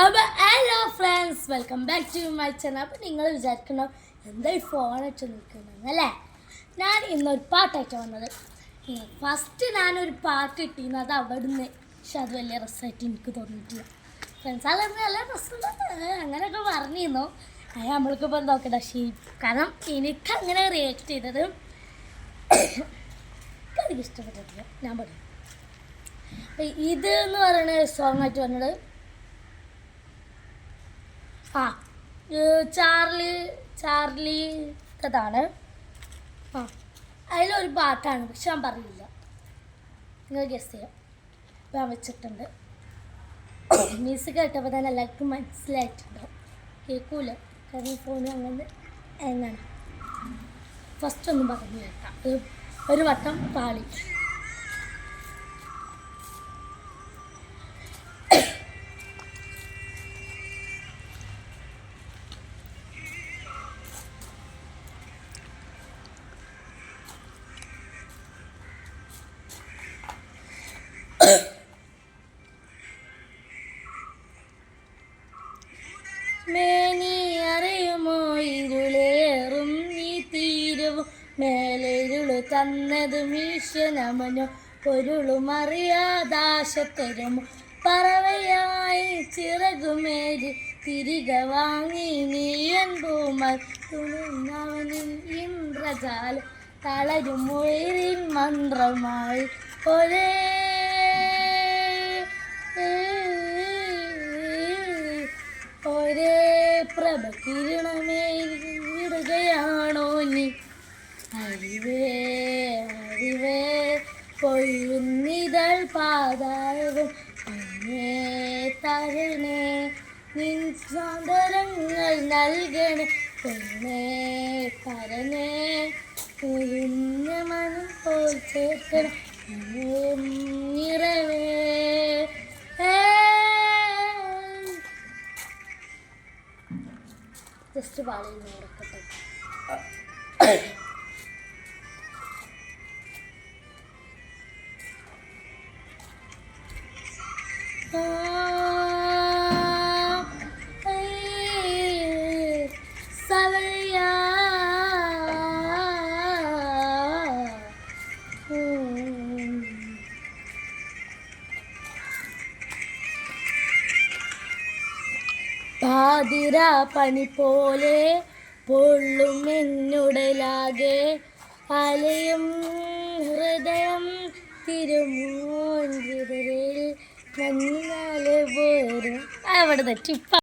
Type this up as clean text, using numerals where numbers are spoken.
അപ്പോൾ hello friends, welcome back to my channel. അപ്പോൾ നിങ്ങൾ വിചാരിക്കണം എന്തായി ഫോൺ വെച്ച് നിൽക്കുന്നത് അല്ലേ? ഞാൻ ഇന്നൊരു പാട്ടായിട്ട് വന്നത്. ഫസ്റ്റ് ഞാനൊരു പാട്ട് ഇട്ടിരുന്നത് അവിടുന്ന്, പക്ഷെ അത് വലിയ രസമായിട്ട് എനിക്ക് തോന്നിയിട്ടില്ല. ഫ്രണ്ട്സ് അത് നല്ല രസമുണ്ട് അങ്ങനെയൊക്കെ പറഞ്ഞിരുന്നു. അത് നമ്മൾക്കിപ്പോൾ നോക്കണ്ട കാരണം എനിക്കങ്ങനെ റിയാക്ട് ചെയ്തത് എനിക്ക് ഇഷ്ടപ്പെട്ടിട്ടില്ല. ഞാൻ പറയും ഇത് എന്ന് പറയുന്ന സോങ് ആയിട്ട് വന്നത് ചാർലിതാണ്. അതിലൊരു പാട്ടാണ്, പക്ഷെ ഞാൻ പറയില്ല, നിങ്ങൾ ഗസ് ചെയ്യാം. അപ്പോൾ ഞാൻ വെച്ചിട്ടുണ്ട്. മ്യൂസിക് കേട്ടപ്പോൾ തന്നെ എല്ലാവർക്കും മനസ്സിലായിട്ടുണ്ടാവും. കേൾക്കൂല, കാരണം ഫോൺ അങ്ങനെ എങ്ങനെ ഫസ്റ്റ് ഒന്നും പറഞ്ഞു കേൾക്കാം. ഒരു വട്ടം പാളി. മേനി അറിയുമോ ഇരുളേറും നീ തീരവും മേലിരുളു തന്നത് മീശനമനോ പൊരുളുമറിയാദാശത്തരുമോ പറവയായി ചിറകുമേരി തിരികെ വാങ്ങി നീയൻ ഭൂമൽ തുണുന്നവനിൽ ഇന്ദ്രജാല തളരും ഉയരിൻ മന്ത്രമായി ഒരേ പ്രഭ കിരണമേ വിടുകയാണോ നീ? അറിവേ അറിവേ പൊയ്യുന്നിതൾ പാതാവും തരണേ നിൻ സാദരങ്ങൾ നൽകണേ പെണ്ണേ പരനേ ഉയർന്ന മനം പോൽ ചേർക്കണം നിറവേ. ജസ്റ്റ് പാളിയിൽ നോക്കട്ടെ. പാതിര പനി പോലെ പൊള്ളും എന്നുടലാകെ അലയും ഹൃദയം തിരുമോൻ വിതറിൽ കണ്ണാലെ പോരും. അവിടെ തെറ്റിപ്പ